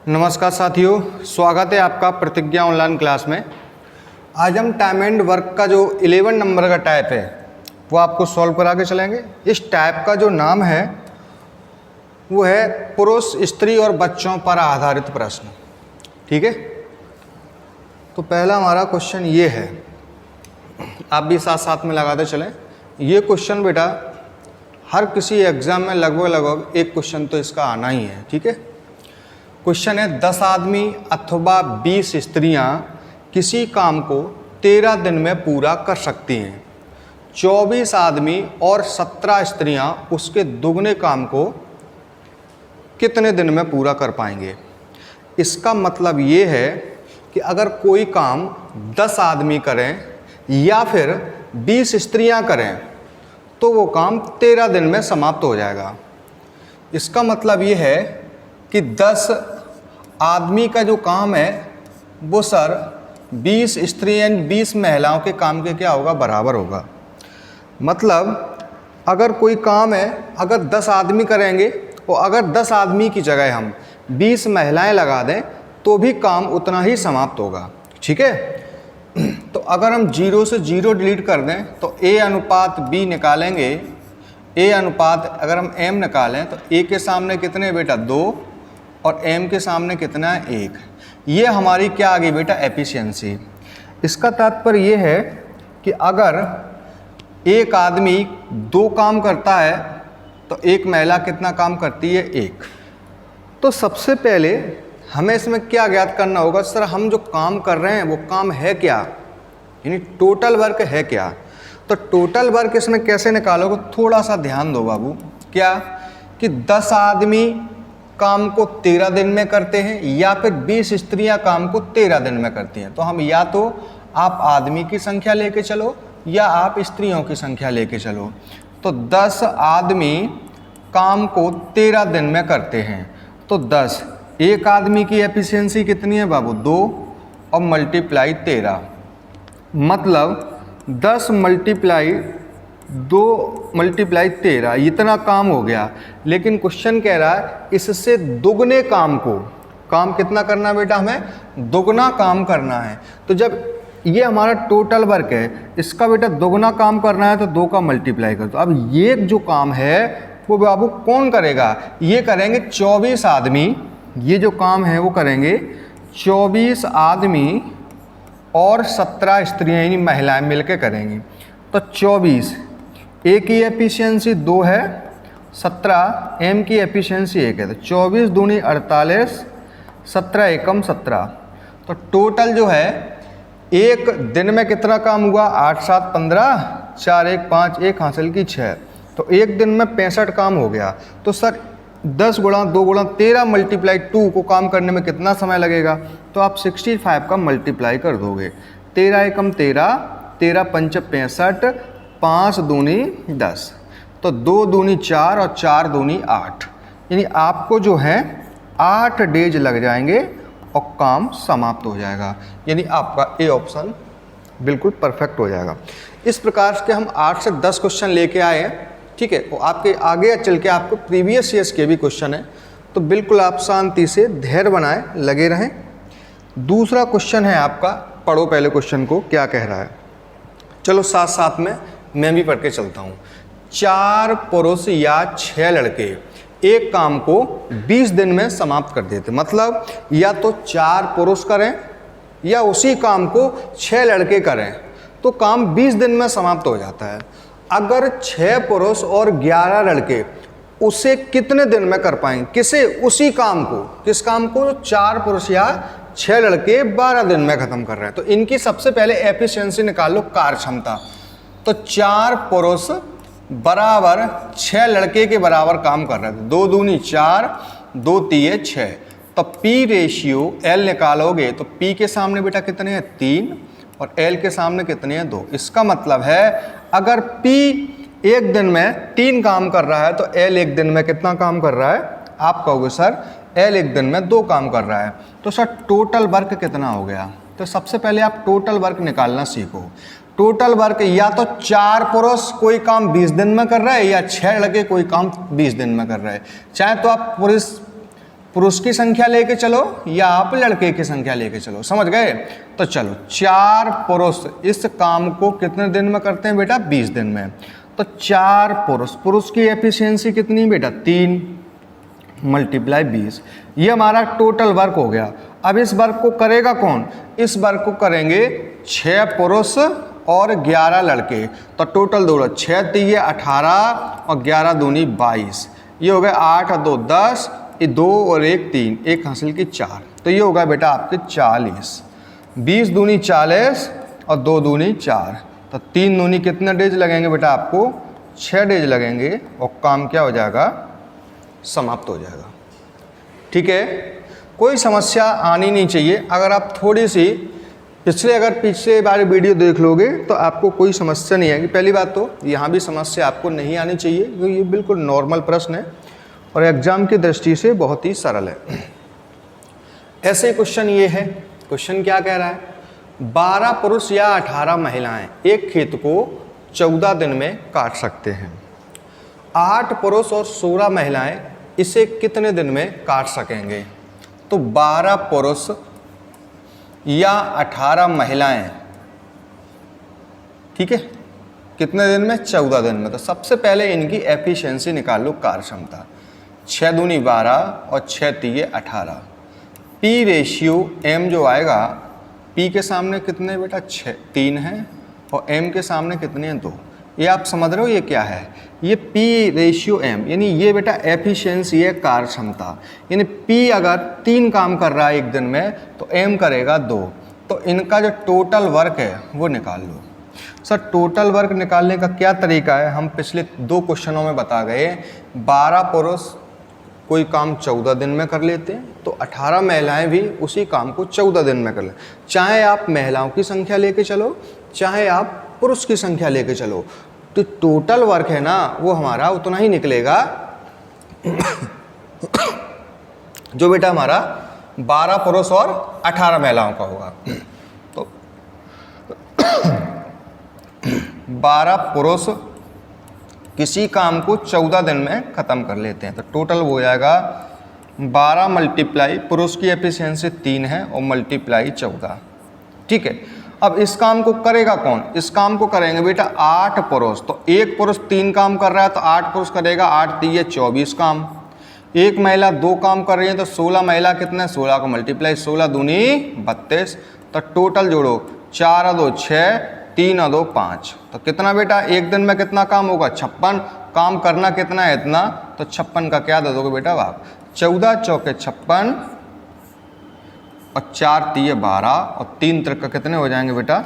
नमस्कार साथियों, स्वागत है आपका प्रतिज्ञा ऑनलाइन क्लास में। आज हम टाइम एंड वर्क का जो 11 नंबर का टाइप है वो आपको सॉल्व करा के चलेंगे। इस टाइप का जो नाम है वो है पुरुष, स्त्री और बच्चों पर आधारित प्रश्न। ठीक है, तो पहला हमारा क्वेश्चन ये है, आप भी साथ साथ में लगाते चलें। ये क्वेश्चन बेटा हर किसी एग्ज़ाम में लगभग एक क्वेश्चन तो इसका आना ही है। ठीक है, क्वेश्चन है 10 आदमी अथवा 20 स्त्रियां किसी काम को 13 दिन में पूरा कर सकती हैं। 24 आदमी और 17 स्त्रियां उसके दुगने काम को कितने दिन में पूरा कर पाएंगे। इसका मतलब ये है कि अगर कोई काम 10 आदमी करें या फिर 20 स्त्रियां करें तो वो काम 13 दिन में समाप्त हो जाएगा। इसका मतलब ये है कि 10 आदमी का जो काम है वो सर 20 स्त्री एंड 20 महिलाओं के काम के क्या होगा, बराबर होगा। मतलब अगर कोई काम है, अगर 10 आदमी करेंगे और अगर 10 आदमी की जगह हम 20 महिलाएं लगा दें तो भी काम उतना ही समाप्त होगा। ठीक है, तो अगर हम 0 से 0 डिलीट कर दें तो A अनुपात B निकालेंगे। A अनुपात अगर हम M निकालें तो A के सामने कितने बेटा 2 और M के सामने कितना है 1। ये हमारी क्या आ गई बेटा, एफिशिएंसी। इसका तात्पर्य ये है कि अगर एक आदमी 2 काम करता है तो एक महिला कितना काम करती है, 1। तो सबसे पहले हमें इसमें क्या ज्ञात करना होगा, सर हम जो काम कर रहे हैं वो काम है क्या, यानी टोटल वर्क है क्या। तो टोटल वर्क इसमें कैसे निकालोगे, थोड़ा सा ध्यान दो बाबू। क्या कि 10 आदमी काम को 13 दिन में करते हैं या फिर 20 स्त्रियां काम को 13 दिन में करती हैं। तो हम या तो आप आदमी की संख्या लेके चलो या आप स्त्रियों की संख्या लेके चलो। तो 10 आदमी काम को 13 दिन में करते हैं तो 10, एक आदमी की एफिशिएंसी कितनी है बाबू, 2 और मल्टीप्लाई 13, मतलब 10 मल्टीप्लाई 2 मल्टीप्लाई 13, इतना काम हो गया। लेकिन क्वेश्चन कह रहा है इससे दुगने काम को, काम कितना करना बेटा, हमें दुगना काम करना है। तो जब ये हमारा टोटल वर्क है, इसका बेटा दुगना काम करना है तो 2 का मल्टीप्लाई कर दो। अब ये जो काम है वो बाबू कौन करेगा, ये करेंगे 24 आदमी। ये जो काम है वो करेंगे 24 आदमी और 17 स्त्रियां यानी महिलाएं मिलकर करेंगी। तो 24, ए की एफिशिएंसी 2 है, 17 एम की एफिशिएंसी 1 है। तो 24 दूनी 48, 17 एकम 17। तो टोटल जो है एक दिन में कितना काम हुआ, 8 7 15, 4 1 5, 1 हासिल की 6। तो एक दिन में 65 काम हो गया। तो सर 10 गुणा 2 गुणा 13 मल्टीप्लाई 2 को काम करने में कितना समय लगेगा, तो आप 65 का मल्टीप्लाई कर दोगे। 13 एकम 13, 13 पंच 65, 5 दूनी 10, तो 2 दूनी 4 और 4 दूनी 8, यानी आपको जो है 8 डेज लग जाएंगे और काम समाप्त हो जाएगा। यानी आपका ए ऑप्शन बिल्कुल परफेक्ट हो जाएगा। इस प्रकार के हम 8 से 10 क्वेश्चन लेके आए हैं। ठीक है, वो आपके आगे चल के आपको प्रीवियस ईयर्स के भी क्वेश्चन है, तो बिल्कुल आप शांति से धैर्य बनाए लगे रहें। दूसरा क्वेश्चन है आपका, पढ़ो पहले क्वेश्चन को क्या कह रहा है। चलो साथ साथ में मैं भी पढ़ के चलता हूँ। 4 पुरुष या 6 लड़के एक काम को 20 दिन में समाप्त कर देते। मतलब या तो 4 पुरुष करें या उसी काम को 6 लड़के करें तो काम 20 दिन में समाप्त हो जाता है। अगर 6 पुरुष और 11 लड़के उसे कितने दिन में कर पाएंगे, किसे, उसी काम को, किस काम को, 4 पुरुष या 6 लड़के 12 दिन में खत्म कर रहे हैं। तो इनकी सबसे पहले एफिशिएंसी निकाल लो, कार्य क्षमता। तो 4 पुरुष बराबर 6 लड़के के बराबर काम कर रहे थे। 2 दूनी 4, 2 तिये 6। तो पी रेशियो एल निकालोगे तो पी के सामने बेटा कितने हैं, 3 और एल के सामने कितने हैं, 2। इसका मतलब है अगर P एक दिन में 3 काम कर रहा है तो L एक दिन में कितना काम कर रहा है, आप कहोगे सर L एक दिन में 2 काम कर रहा है। तो सर टोटल वर्क कितना हो गया, तो सबसे पहले आप टोटल वर्क निकालना सीखो। टोटल वर्क या तो 4 पुरुष कोई काम 20 दिन में कर रहा है या 6 लड़के कोई काम 20 दिन में कर रहे हैं। चाहे तो आप पुरुष पुरुष की संख्या लेके चलो या आप लड़के की संख्या लेके चलो, समझ गए। तो चलो 4 पुरुष इस काम को कितने दिन में करते हैं बेटा, 20 दिन में। तो 4 पुरुष की एफिशिएंसी कितनी बेटा, 3 मल्टीप्लाई 20, ये हमारा टोटल वर्क हो गया। अब इस वर्क को करेगा कौन, इस वर्क को करेंगे 6 पुरुष और 11 लड़के। तो टोटल दौड़ो 6 3 18 और 11 दूनी 22, ये हो गए 8 और 2 10, ये 2 और 1 3, 1 हासिल की 4। तो ये होगा बेटा आपके 40, 20 दूनी 40 और 2 दूनी 4, तो 3 दूनी कितने डेज लगेंगे बेटा आपको, 6 डेज लगेंगे और काम क्या हो जाएगा, समाप्त हो जाएगा। ठीक है, कोई समस्या आनी नहीं चाहिए। अगर आप थोड़ी सी पिछले बार वीडियो देख लोगे तो आपको कोई समस्या नहीं आएगी। पहली बात तो यहाँ भी समस्या आपको नहीं आनी चाहिए क्योंकि ये बिल्कुल नॉर्मल प्रश्न है और एग्जाम की दृष्टि से बहुत ही सरल है। ऐसे क्वेश्चन ये है, क्वेश्चन क्या कह रहा है, 12 पुरुष या 18 महिलाएं एक खेत को 14 दिन में काट सकते हैं। 8 पुरुष और 16 महिलाएं इसे कितने दिन में काट सकेंगे। तो 12 पुरुष या 18 महिलाएं, ठीक है, कितने दिन में, 14 दिन में। तो सबसे पहले इनकी एफिशिएंसी निकाल लो, कार्य क्षमता। 6 दूनी 12 और 6 3 18। पी रेशियो एम जो आएगा, पी के सामने कितने बेटा 3 है और एम के सामने कितने हैं 2। ये आप समझ रहे हो ये क्या है, ये पी रेशियो एम, यानी ये बेटा एफिशिएंसी है, कार्य क्षमता। यानी पी अगर 3 काम कर रहा है एक दिन में तो एम करेगा 2। तो इनका जो टोटल वर्क है वो निकाल लो। सर टोटल वर्क निकालने का क्या तरीका है, हम पिछले 2 क्वेश्चनों में बता गए। 12 पुरुष कोई काम 14 दिन में कर लेते हैं तो 18 महिलाएं भी उसी काम को 14 दिन में कर लें। चाहे आप महिलाओं की संख्या लेके चलो, चाहे आप पुरुष की संख्या लेके चलो, तो टोटल वर्क है ना वो हमारा उतना ही निकलेगा जो बेटा हमारा 12 पुरुष और 18 महिलाओं का होगा। तो 12 पुरुष किसी काम को 14 दिन में ख़त्म कर लेते हैं तो टोटल हो जाएगा 12 मल्टीप्लाई, पुरुष की एफिशिएंसी 3 है और मल्टीप्लाई 14। ठीक है, अब इस काम को करेगा कौन, इस काम को करेंगे बेटा 8 पुरुष। तो एक पुरुष 3 काम कर रहा है तो 8 पुरुष करेगा, 8 3 24 काम। एक महिला 2 काम कर रही है तो 16 महिला कितने, 16 को मल्टीप्लाई, 16 दूनी 32। तो टोटल जोड़ो 4 और 2 6, 3 और 2 5। तो कितना बेटा एक दिन में कितना काम होगा, 56। काम करना कितना है, इतना। तो 56 का क्या दे दोगे बेटा आप, 14 चौके 56 और 4 3 12 और 3 त्रिक कितने हो जाएंगे बेटा,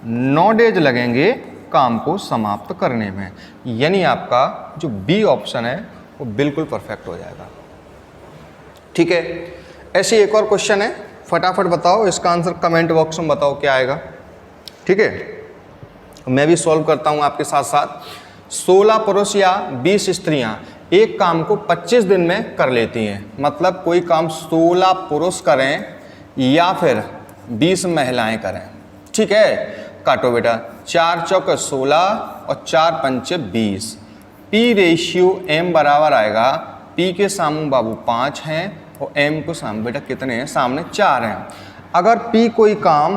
9 डेज लगेंगे काम को समाप्त करने में। यानी आपका जो बी ऑप्शन है वो बिल्कुल परफेक्ट हो जाएगा। ठीक है, ऐसे एक और क्वेश्चन है, फटाफट बताओ इसका आंसर कमेंट बॉक्स में बताओ क्या आएगा। ठीक है, मैं भी सॉल्व करता हूँ आपके साथ साथ। 16 पुरुष या 20 स्त्रियाँ एक काम को 25 दिन में कर लेती हैं। मतलब कोई काम 16 पुरुष करें या फिर 20 महिलाएं करें। ठीक है, काटो बेटा, 4 चौके 16 और 4 पंचे 20। पी रेशियो एम बराबर आएगा, पी के सामने बाबू 5 हैं और एम को सामने बेटा कितने हैं, सामने 4 हैं। अगर पी कोई काम,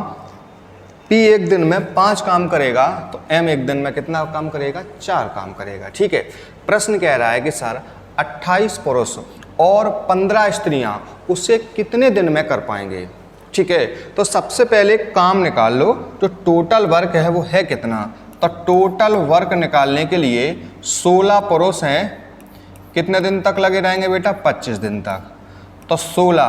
पी एक दिन में 5 काम करेगा तो एम एक दिन में कितना काम करेगा, 4 काम करेगा। ठीक है, प्रश्न कह रहा है कि सर 28 पुरुष और 15 स्त्रियां उसे कितने दिन में कर पाएंगे। ठीक है, तो सबसे पहले काम निकाल लो, जो टोटल वर्क है वो है कितना। तो टोटल वर्क निकालने के लिए 16 पुरुष हैं, कितने दिन तक लगे रहेंगे बेटा, 25 दिन तक। तो 16,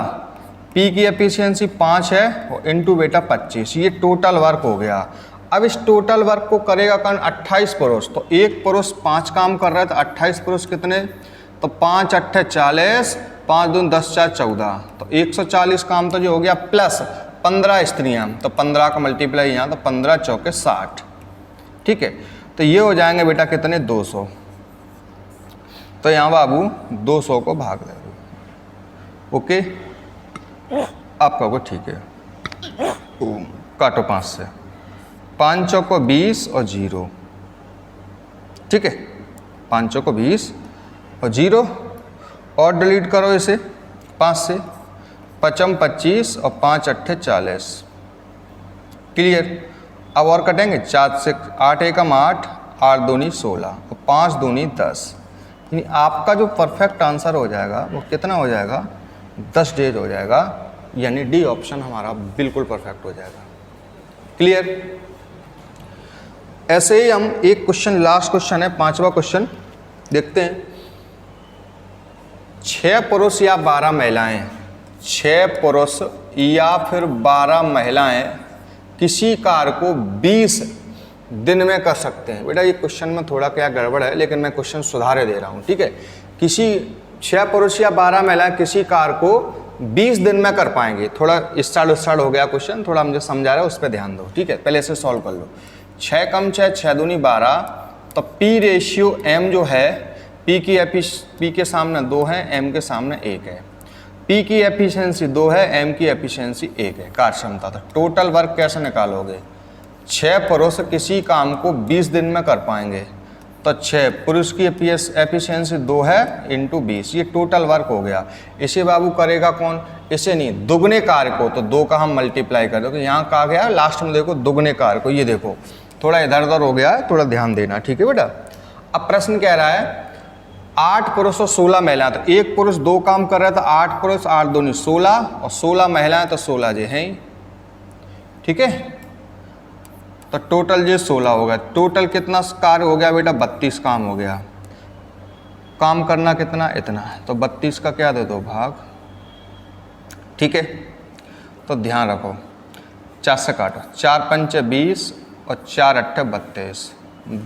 पी की एफिशिएंसी 5 है और इनटू बेटा 25, ये टोटल वर्क हो गया। अब इस टोटल वर्क को करेगा कौन, 28 पुरुष। तो एक पुरुष 5 काम कर रहा है तो 28 पुरुष कितने, तो 5 8 40, 5 दून 10 4 14, तो 140 काम तो जो हो गया, प्लस 15 स्त्रियाँ, तो 15 का मल्टीप्लाई यहाँ, तो 15 चौके 60। ठीक है, तो ये हो जाएंगे बेटा कितने, 200। तो यहाँ बाबू 200 को भाग दे दो। ओके, आपका वो ठीक है, काटो 5 से, 5 चौको 20 और 0। ठीक है, 5 चौको 20 और 0 और डिलीट करो इसे, 5 से, 5 25 और 5 8 40। क्लियर। अब और कटेंगे, 4 से 8 एकम 8, 8 दूनी 16 और 5 दूनी 10। यानी आपका जो परफेक्ट आंसर हो जाएगा वो कितना हो जाएगा, 10 डेज हो जाएगा। यानी डी ऑप्शन हमारा बिल्कुल परफेक्ट हो जाएगा। क्लियर। ऐसे ही हम एक क्वेश्चन, लास्ट क्वेश्चन है 5वां क्वेश्चन देखते हैं। 6 पुरुष या 12 महिलाएं, 6 पुरुष या फिर 12 महिलाएं किसी कार्य को 20 दिन में कर सकते हैं। बेटा ये क्वेश्चन में थोड़ा क्या गड़बड़ है, लेकिन मैं क्वेश्चन सुधारे दे रहा हूँ, ठीक है। किसी 6 पुरुष या 12 महिलाएं किसी कार्य को 20 दिन में कर पाएंगे। थोड़ा स्टार्ट हो गया क्वेश्चन, थोड़ा मुझे समझा रहा है, उस पर ध्यान दो, ठीक है। पहले इसे सॉल्व कर लो। 6 कम 6, 6 दूनी 12, तो पी रेशियो एम जो है, पी के सामने 2 है, एम के सामने 1 है। पी की एफिशिएंसी 2 है, एम की एफिशिएंसी 1 है। कार्य क्षमता था। टोटल वर्क कैसे निकालोगे? 6 पुरुष किसी काम को 20 दिन में कर पाएंगे, तो 6 पुरुष की एफिशिएंसी 2 है इंटू 20, ये टोटल वर्क हो गया। इसे बाबू करेगा कौन? इसे नहीं, दुगने कार्य को। तो 2 का हम मल्टीप्लाई कर दो, तो यहाँ कहा गया लास्ट में देखो दुगने कार्य को। ये देखो थोड़ा इधर उधर हो गया है, थोड़ा ध्यान देना, ठीक है बेटा। अब प्रश्न कह रहा है 8 पुरुष और 16 महिलाएं, तो एक पुरुष 2 काम कर रहा है, तो 8 पुरुष 8 दूनी 16 और 16 महिलाएं, तो 16 जे हैं, ठीक है। तो टोटल जे 16 हो गया। टोटल कितना कार्य हो गया बेटा? 32 काम हो गया। काम करना कितना? इतना है, तो 32 का क्या दे दो भाग, ठीक है। तो ध्यान रखो, 4 से काटो, 4 पंचे 20 और 4 अट्ठे 32,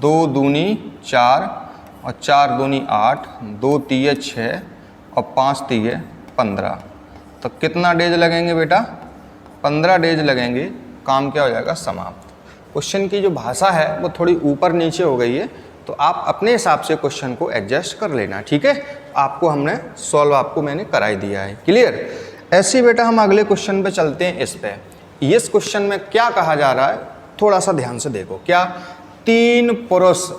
2 दूनी 4 और 4 दूनी 8, 2 तीये 6 और 5 तीये 15। तो कितना डेज लगेंगे बेटा? 15 डेज लगेंगे। काम क्या हो जाएगा? समाप्त। क्वेश्चन की जो भाषा है वो थोड़ी ऊपर नीचे हो गई है, तो आप अपने हिसाब से क्वेश्चन को एडजस्ट कर लेना, ठीक है। आपको हमने सॉल्व आपको मैंने कराई दिया है। क्लियर। ऐसे ही बेटा हम अगले क्वेश्चन पे चलते हैं। इस पे इस क्वेश्चन में क्या कहा जा रहा है, थोड़ा सा ध्यान से देखो। क्या 3 पुरुष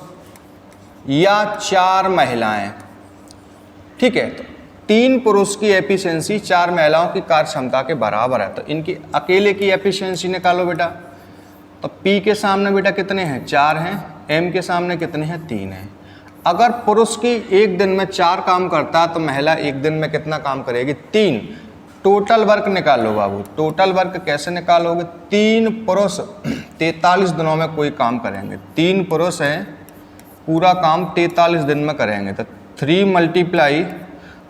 या 4 महिलाएं, ठीक है। तो 3 पुरुष की एफिशिएंसी 4 महिलाओं की कार्य क्षमता के बराबर है, तो इनकी अकेले की एफिशिएंसी निकालो बेटा। तो P के सामने बेटा कितने हैं? 4 हैं। M के सामने कितने हैं? 3 हैं। अगर पुरुष की एक दिन में 4 काम करता है, तो महिला एक दिन में कितना काम करेगी? 3। टोटल वर्क निकालो बाबू। टोटल वर्क कैसे निकालोगे? 3 पुरुष 43 दिनों में कोई काम करेंगे। 3 पुरुष हैं, पूरा काम 43 दिन में करेंगे, तो 3 मल्टीप्लाई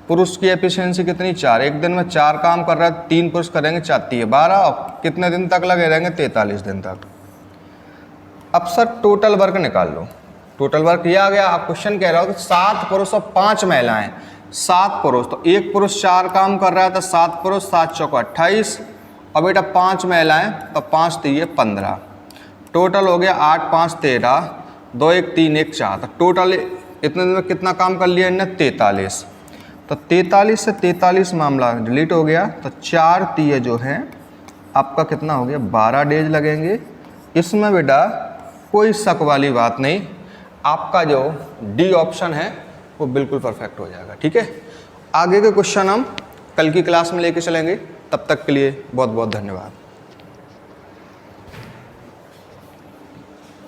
पुरुष की एफिशिएंसी कितनी? 4। एक दिन में 4 काम कर रहा है, 3 पुरुष करेंगे, 4 3 12 और कितने दिन तक लगे रहेंगे? 43 दिन तक। अब सर टोटल वर्क निकाल लो। टोटल वर्क ये आ गया। आप क्वेश्चन कह रहा हो कि 7 पुरुष और 5 महिलाएं। 7 पुरुष, तो एक पुरुष 4 काम कर रहा है, तो 7 पुरुष 7 चौको 28 और बेटा 5 महिलाएं, तो 5 3 15। टोटल हो गया 8 5 13, 2 1 3 1 4। तो टोटल इतने दिन में कितना काम कर लिया इन्हें? 43। तो 43 से 43 मामला डिलीट हो गया, तो 4 3 जो है आपका कितना हो गया? 12 डेज लगेंगे। इसमें बेटा कोई शक वाली बात नहीं, आपका जो डी ऑप्शन है वो बिल्कुल परफेक्ट हो जाएगा, ठीक है। आगे के क्वेश्चन हम कल की क्लास में लेके चलेंगे। तब तक के लिए बहुत बहुत धन्यवाद।